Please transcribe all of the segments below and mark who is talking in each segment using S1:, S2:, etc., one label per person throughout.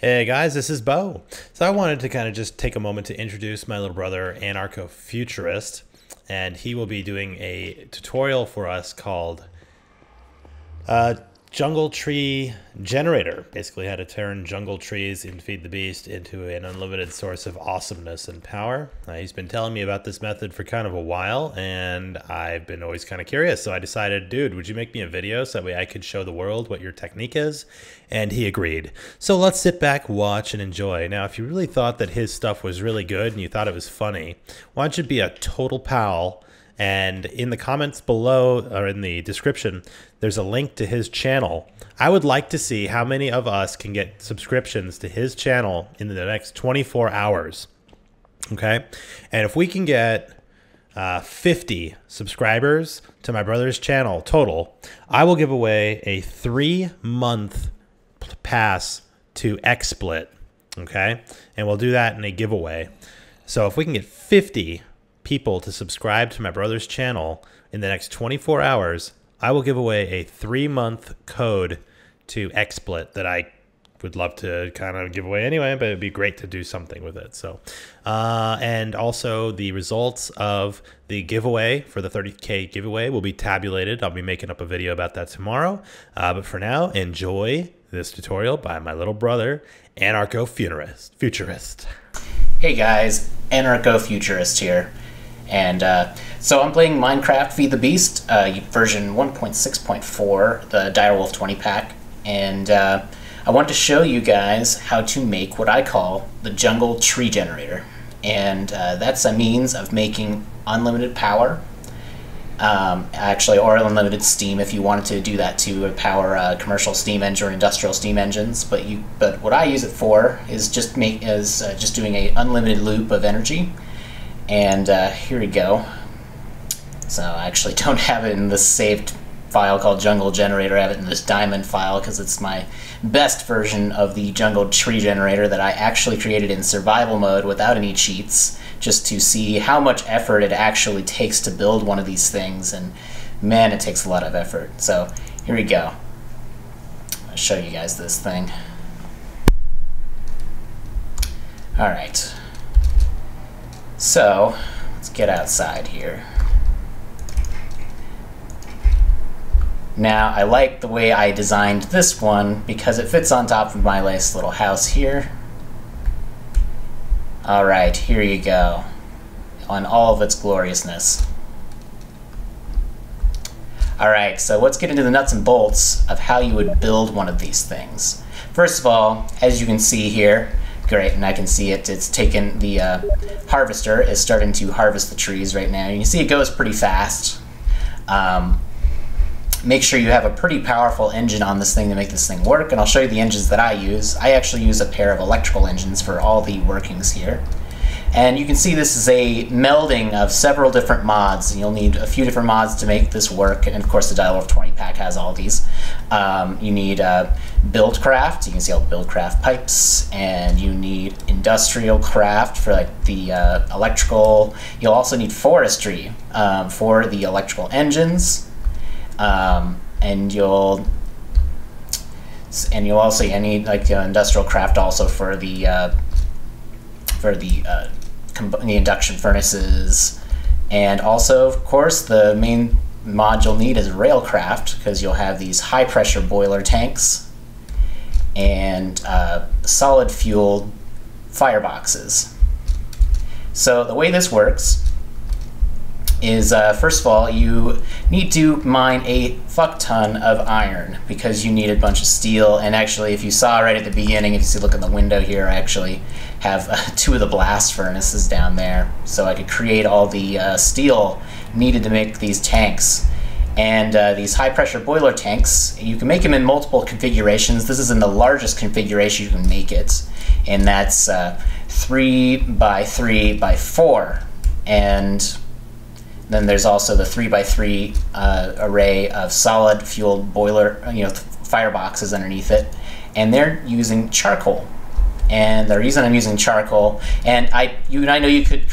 S1: Hey guys, this is Bo. So I wanted to kind of just take a moment to introduce my little brother, AnarchoFuturist, and he will be doing a tutorial for us called Jungle Tree Generator. Basically how to turn jungle trees in Feed the Beast into an unlimited source of awesomeness and power. He's been telling me about this method for kind of a while, and I've been always kind of curious. So I decided, dude, would you make me a video so that way I could show the world what your technique is? And he agreed. So let's sit back, watch, and enjoy. Now, if you really thought that his stuff was really good and you thought it was funny, why don't you be a total pal? And in the comments below, or in the description, there's a link to his channel. I would like to see how many of us can get subscriptions to his channel in the next 24 hours. Okay? And if we can get 50 subscribers to my brother's channel total, I will give away a 3-month pass to XSplit. Okay? And we'll do that in a giveaway. So if we can get 50 people to subscribe to my brother's channel in the next 24 hours, I will give away a 3-month code to XSplit that I would love to kind of give away anyway, but it'd be great to do something with it. So, and also the results of the giveaway for the 30K giveaway will be tabulated. I'll be making up a video about that tomorrow. But for now, enjoy this tutorial by my little brother, AnarchoFuturist.
S2: Hey guys, AnarchoFuturist here. And so I'm playing Minecraft Feed the Beast, version 1.6.4, the Direwolf 20 pack. And I want to show you guys how to make what I call the Jungle Tree Generator. And that's a means of making unlimited power, actually, or unlimited steam if you wanted to do that to power commercial steam engine or industrial steam engines. But what I use it for is just doing a unlimited loop of energy. And here we go. So I actually don't have it in this saved file called Jungle Generator. I have it in this diamond file because it's my best version of the Jungle Tree Generator that I actually created in survival mode without any cheats, just to see how much effort it actually takes to build one of these things. And man, it takes a lot of effort. So here we go. I'll show you guys this thing. Alright. So, let's get outside here. Now, I like the way I designed this one because it fits on top of my nice little house here. Alright, here you go. On all of its gloriousness. Alright, so let's get into the nuts and bolts of how you would build one of these things. First of all, as you can see here, great, and I can see it. It's taken the harvester is starting to harvest the trees right now. You can see it goes pretty fast. Make sure you have a pretty powerful engine on this thing to make this thing work, and I'll show you the engines that I use. I actually use a pair of electrical engines for all the workings here. And you can see this is a melding of several different mods, and you'll need a few different mods to make this work, and of course the Direwolf 20 pack has all these. You need Buildcraft, you can see all the Buildcraft pipes, and you need Industrial Craft for like the electrical. You'll also need Forestry for the electrical engines, and you'll also need like Industrial Craft also for the induction furnaces. And also, of course, the main mod you'll need is Railcraft, because you'll have these high pressure boiler tanks and solid fueled fireboxes. So the way this works is, first of all, you need to mine a fuck ton of iron because you need a bunch of steel. And actually, if you saw right at the beginning, if you see, look in the window here, I actually have 2 of the blast furnaces down there, so I could create all the steel needed to make these tanks. And these high pressure boiler tanks, you can make them in multiple configurations. This is in the largest configuration you can make it, and that's 3 by 3 by 4. And then there's also the 3 by 3 array of solid fueled boiler, fireboxes underneath it, and they're using charcoal. And the reason I'm using charcoal, and I know you could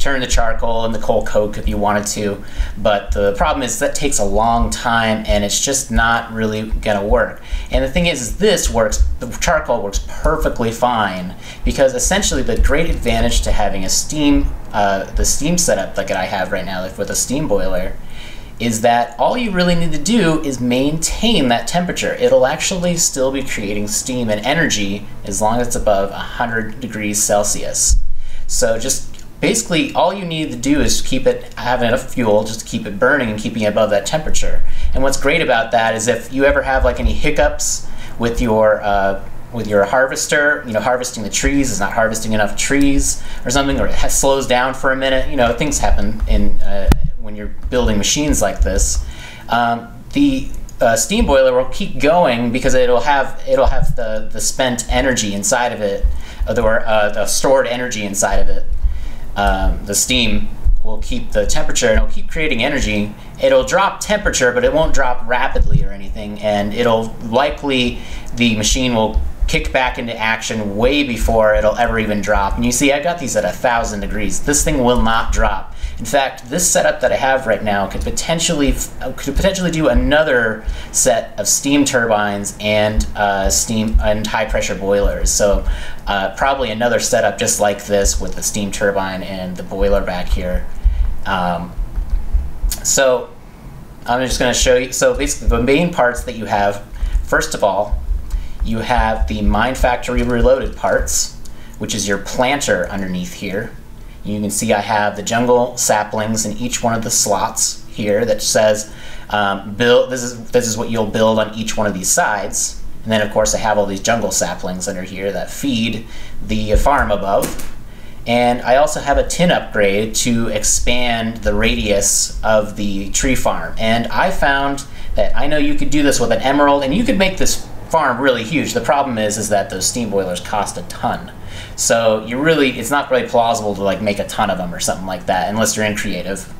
S2: turn the charcoal into coal coke if you wanted to, but the problem is that takes a long time and it's just not really gonna work. And the thing is this works, the charcoal works perfectly fine, because essentially the great advantage to having a steam, the steam setup like I have right now, like with a steam boiler, is that all you really need to do is maintain that temperature. It'll actually still be creating steam and energy as long as it's above 100 degrees Celsius. So just basically all you need to do is keep it, have enough fuel just to keep it burning and keeping it above that temperature. And what's great about that is if you ever have like any hiccups with your harvester, you know, harvesting the trees, is not harvesting enough trees or something, or it slows down for a minute, you know, things happen in when you're building machines like this. The steam boiler will keep going because it'll have the spent energy inside of it, or the stored energy inside of it. The steam will keep the temperature and it'll keep creating energy. It'll drop temperature, but it won't drop rapidly or anything, and it'll likely, the machine will kick back into action way before it'll ever even drop. And you see, I got these at 1,000 degrees. This thing will not drop. In fact, this setup that I have right now could potentially do another set of steam turbines and steam and high pressure boilers. So probably another setup just like this with the steam turbine and the boiler back here. So I'm just going to show you. So basically, the main parts that you have, first of all, you have the Mine Factory Reloaded parts, which is your planter underneath here. You can see I have the jungle saplings in each one of the slots here that says build. This is what you'll build on each one of these sides. And then of course I have all these jungle saplings under here that feed the farm above. And I also have a tin upgrade to expand the radius of the tree farm. And I found that I know you could do this with an emerald, and you could make this farm really huge. The problem is that those steam boilers cost a ton. So it's not really plausible to like make a ton of them or something like that unless you're in creative.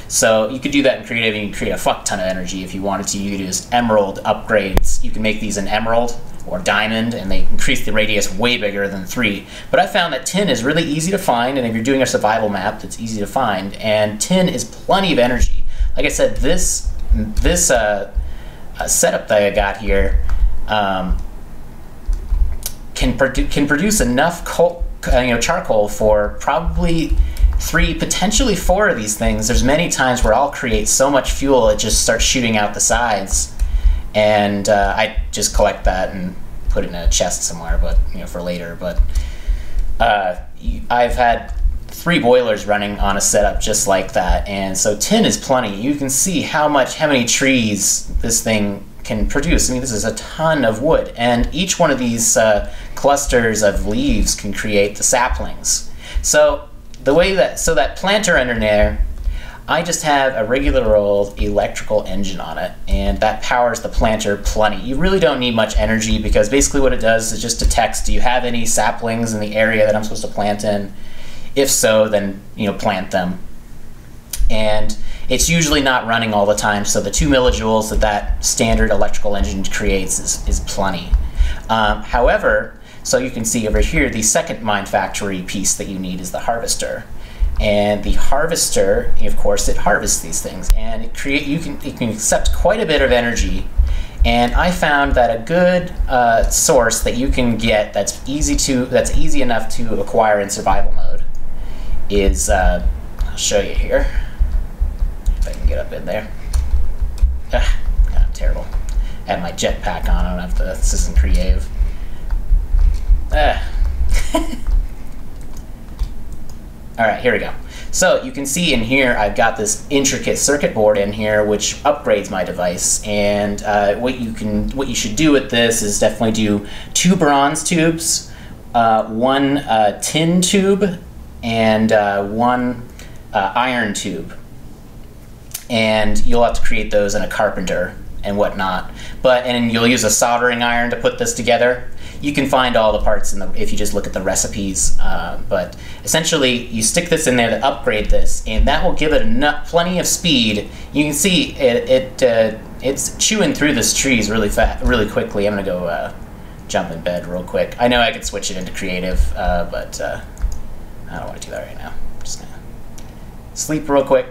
S2: So you could do that in creative and you can create a fuck ton of energy if you wanted to. You could use emerald upgrades. You can make these in emerald or diamond, and they increase the radius way bigger than 3. But I found that tin is really easy to find, and if you're doing a survival map, it's easy to find. And tin is plenty of energy. Like I said, this setup that I got here can produce enough charcoal for probably 3, potentially 4 of these things. There's many times where I'll create so much fuel it just starts shooting out the sides, and I just collect that and put it in a chest somewhere, but for later. But I've had 3 boilers running on a setup just like that, and so tin is plenty. You can see how many trees this thing can produce. I mean, this is a ton of wood, and each one of these clusters of leaves can create the saplings. So that planter under there, I just have a regular old electrical engine on it, and that powers the planter plenty. You really don't need much energy, because basically what it does is just detects, do you have any saplings in the area that I'm supposed to plant in? If so, then plant them. And it's usually not running all the time, so the 2 millijoules that standard electrical engine creates is plenty. However, so you can see over here, the second Mine Factory piece that you need is the harvester. And the harvester, of course, it harvests these things, and it can accept quite a bit of energy. And I found that a good source that you can get that's easy enough to acquire in survival mode is I'll show you here. If I can get up in there. God, I'm terrible. I have my jetpack on. I don't have this isn't creative. Alright, here we go. So you can see in here I've got this intricate circuit board in here which upgrades my device, and what you should do with this is definitely do 2 bronze tubes, 1 tin tube, and 1 iron tube. And you'll have to create those in a carpenter and whatnot. And you'll use a soldering iron to put this together. You can find all the parts if you just look at the recipes. But essentially, you stick this in there to upgrade this, and that will give it plenty of speed. You can see it's chewing through this trees really quickly. I'm gonna go jump in bed real quick. I know I could switch it into creative, but I don't want to do that right now. I'm just gonna sleep real quick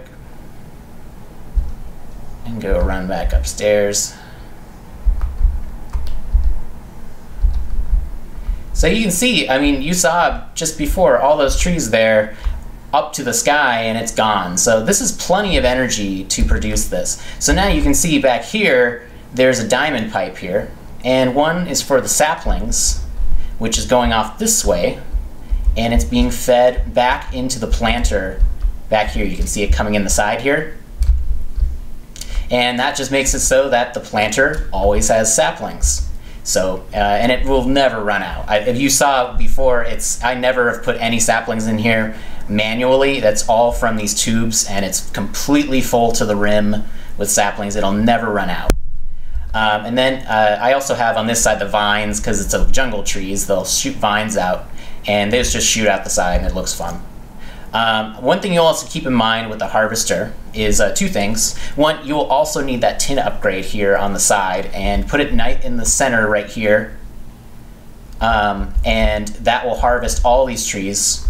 S2: and go run back upstairs. So you can see, I mean, you saw just before all those trees there up to the sky and it's gone. So this is plenty of energy to produce this. So now you can see back here, there's a diamond pipe here, and one is for the saplings, which is going off this way, and it's being fed back into the planter back here. You can see it coming in the side here. And that just makes it so that the planter always has saplings. So, and it will never run out. If you saw before, I never have put any saplings in here manually. That's all from these tubes, and it's completely full to the rim with saplings. It'll never run out. And then I also have on this side the vines, because it's a jungle trees. They'll shoot vines out, and they just shoot out the side, and it looks fun. One thing you'll also keep in mind with the harvester is two things. One, you'll also need that tin upgrade here on the side, and put it in the center right here, and that will harvest all these trees,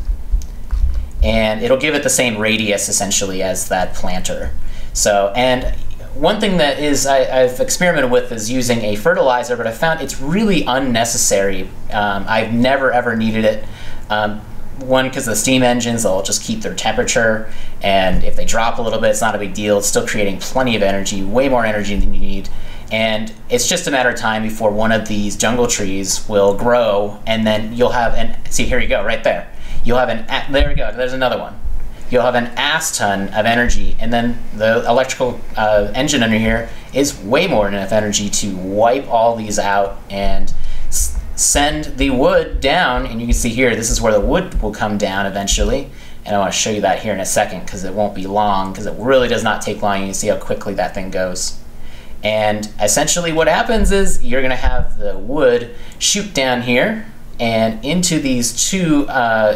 S2: and it'll give it the same radius essentially as that planter. So, and one thing that I've experimented with is using a fertilizer, but I found it's really unnecessary. I've never ever needed it. One, because the steam engines, they'll just keep their temperature, and if they drop a little bit, it's not a big deal. It's still creating plenty of energy, way more energy than you need. And it's just a matter of time before one of these jungle trees will grow, and then you'll have see, here you go, right there. You'll have there we go, there's another one. You'll have an ass ton of energy, and then the electrical engine under here is way more than enough energy to wipe all these out and send the wood down. And you can see here, this is where the wood will come down eventually, and I want to show you that here in a second because it won't be long, because it really does not take long. You can see how quickly that thing goes. And essentially what happens is you're going to have the wood shoot down here and into these two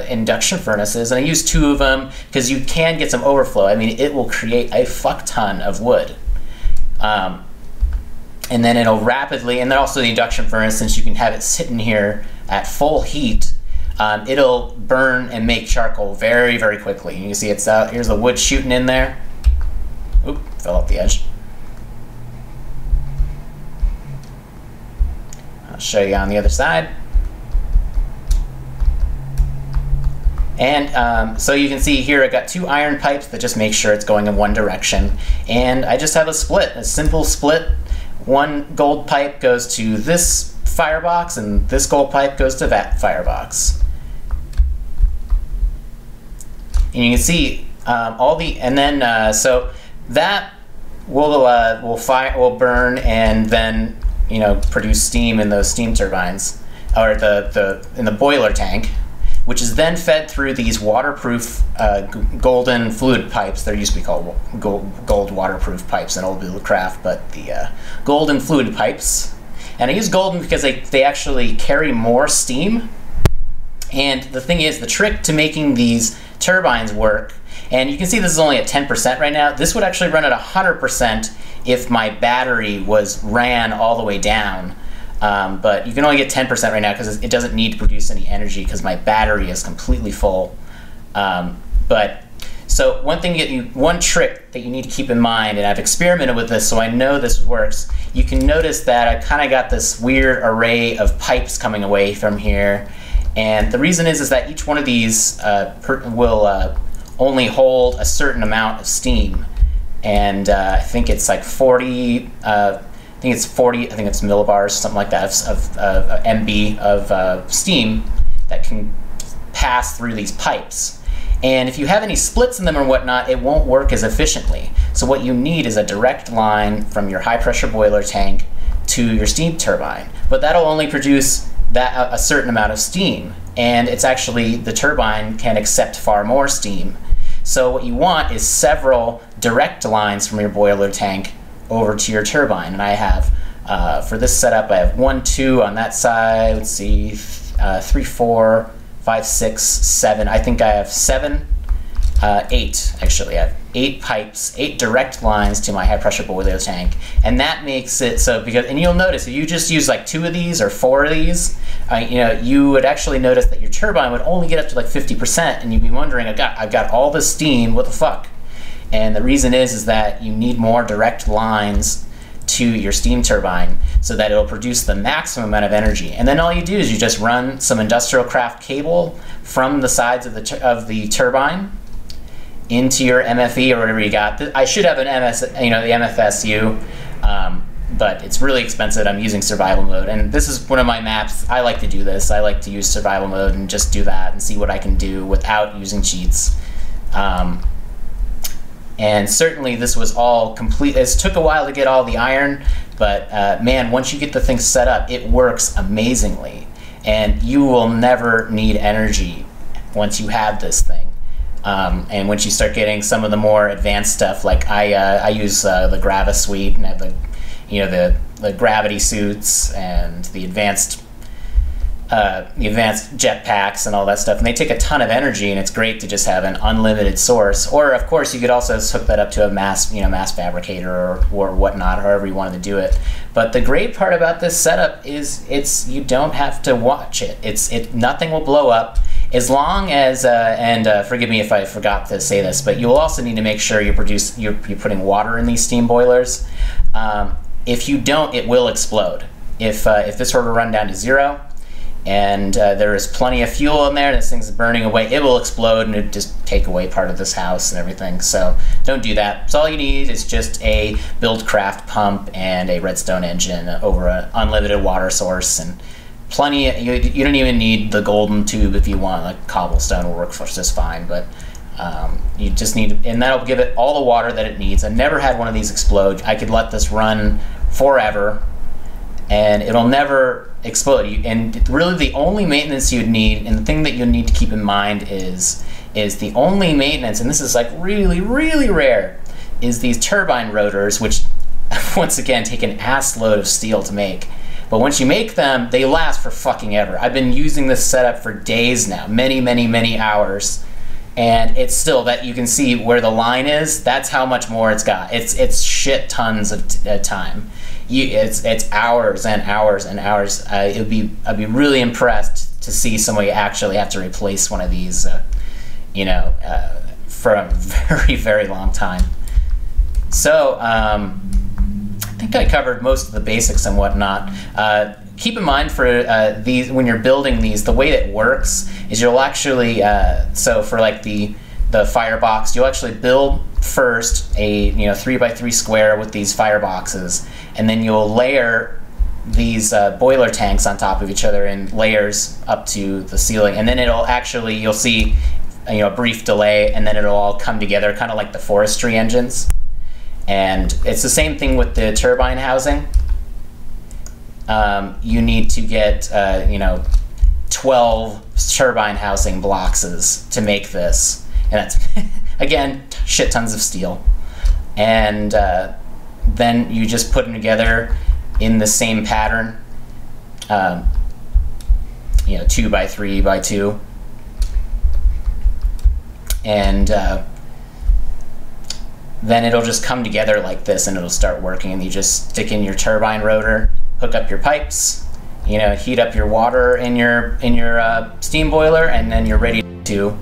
S2: induction furnaces, and I use two of them because you can get some overflow. I mean, it will create a fuck ton of wood. And then it'll rapidly, and then also the induction furnace, since you can have it sitting here at full heat, it'll burn and make charcoal very, very quickly. You can see it's out, here's the wood shooting in there. Oop, fell off the edge. I'll show you on the other side. And so you can see here I've got two iron pipes that just make sure it's going in one direction. And I just have a split, a simple split. One gold pipe goes to this firebox, and this gold pipe goes to that firebox. And you can see all the, and then so that will burn and then produce steam in those steam turbines, or in the boiler tank, which is then fed through these waterproof golden fluid pipes. They used to be called gold waterproof pipes in old Wheelcraft, but the golden fluid pipes. And I use golden because they actually carry more steam. And the thing is, the trick to making these turbines work, and you can see this is only at 10% right now, this would actually run at 100% if my battery ran all the way down. But you can only get 10% right now because it doesn't need to produce any energy because my battery is completely full. So one trick that you need to keep in mind, and I've experimented with this so I know this works, you can notice that I kind of got this weird array of pipes coming away from here. And the reason is that each one of these will only hold a certain amount of steam. And I think it's like 40, I think it's millibars, something like that, of MB of steam that can pass through these pipes. And if you have any splits in them or whatnot, it won't work as efficiently. So what you need is a direct line from your high pressure boiler tank to your steam turbine. But that'll only produce a certain amount of steam. And it's actually, the turbine can accept far more steam. So what you want is several direct lines from your boiler tank over to your turbine. And I have, for this setup, I have 1, 2 on that side, let's see, 3, 4, 5, 6, 7. I think I have 7, 8 actually. I have 8 pipes, 8 direct lines to my high pressure boiler tank, and that makes it so, because, and you'll notice if you just use like 2 of these or 4 of these, you know, you would actually notice that your turbine would only get up to like 50%, and you'd be wondering, I've got all this steam, what the fuck? And the reason is that you need more direct lines to your steam turbine so that it'll produce the maximum amount of energy. And then all you do is you just run some industrial craft cable from the sides of the turbine into your MFE or whatever you got. I should have an the MFSU, but it's really expensive. I'm using survival mode, and this is one of my maps. I like to do this. I like to use survival mode and just do that and see what I can do without using cheats. And certainly this was all complete. It took a while to get all the iron, but man, once you get the thing set up, it works amazingly. And you will never need energy once you have this thing. And once you start getting some of the more advanced stuff, like I use the Gravis suite and have the gravity suits and the advanced jetpacks and all that stuff, and they take a ton of energy, and it's great to just have an unlimited source. Or of course you could also hook that up to a mass fabricator or whatnot, however you wanted to do it. But the great part about this setup is you don't have to watch it. Nothing will blow up. As long as, forgive me if I forgot to say this, but you'll also need to make sure you're putting water in these steam boilers. If you don't, it will explode. If this were to run down to 0, and there is plenty of fuel in there, this thing's burning away, it will explode and it just take away part of this house and everything. So don't do that. So all you need is just a Buildcraft pump and a redstone engine over an unlimited water source, and plenty. You don't even need the golden tube if you want. Like cobblestone will work just fine, but you just need, and that'll give it all the water that it needs. I never had one of these explode. I could let this run forever and it'll never explode. And really the only maintenance you'd need, and the thing that you need to keep in mind is the only maintenance, and this is like really, really rare, is these turbine rotors, which once again take an ass load of steel to make. But once you make them, they last for fucking ever. I've been using this setup for days now, many, many, many hours. And it's still, that you can see where the line is, that's how much more it's got. It's shit tons of time. It's hours and hours and hours. I'd be really impressed to see somebody actually have to replace one of these, for a very, very long time. So I think I covered most of the basics and whatnot. Keep in mind for these, when you're building these, the way it works is you'll actually, so for like the firebox, you'll actually build first a 3x3 square with these fireboxes, and then you'll layer these boiler tanks on top of each other in layers up to the ceiling, and then it'll actually, you'll see a brief delay, and then it'll all come together, kind of like the forestry engines. And it's the same thing with the turbine housing. You need to get 12 turbine housing boxes to make this, and that's again shit tons of steel. And then you just put them together in the same pattern, 2x3x2, and then it'll just come together like this, and it'll start working. And you just stick in your turbine rotor, hook up your pipes, heat up your water in your steam boiler, and then you're ready to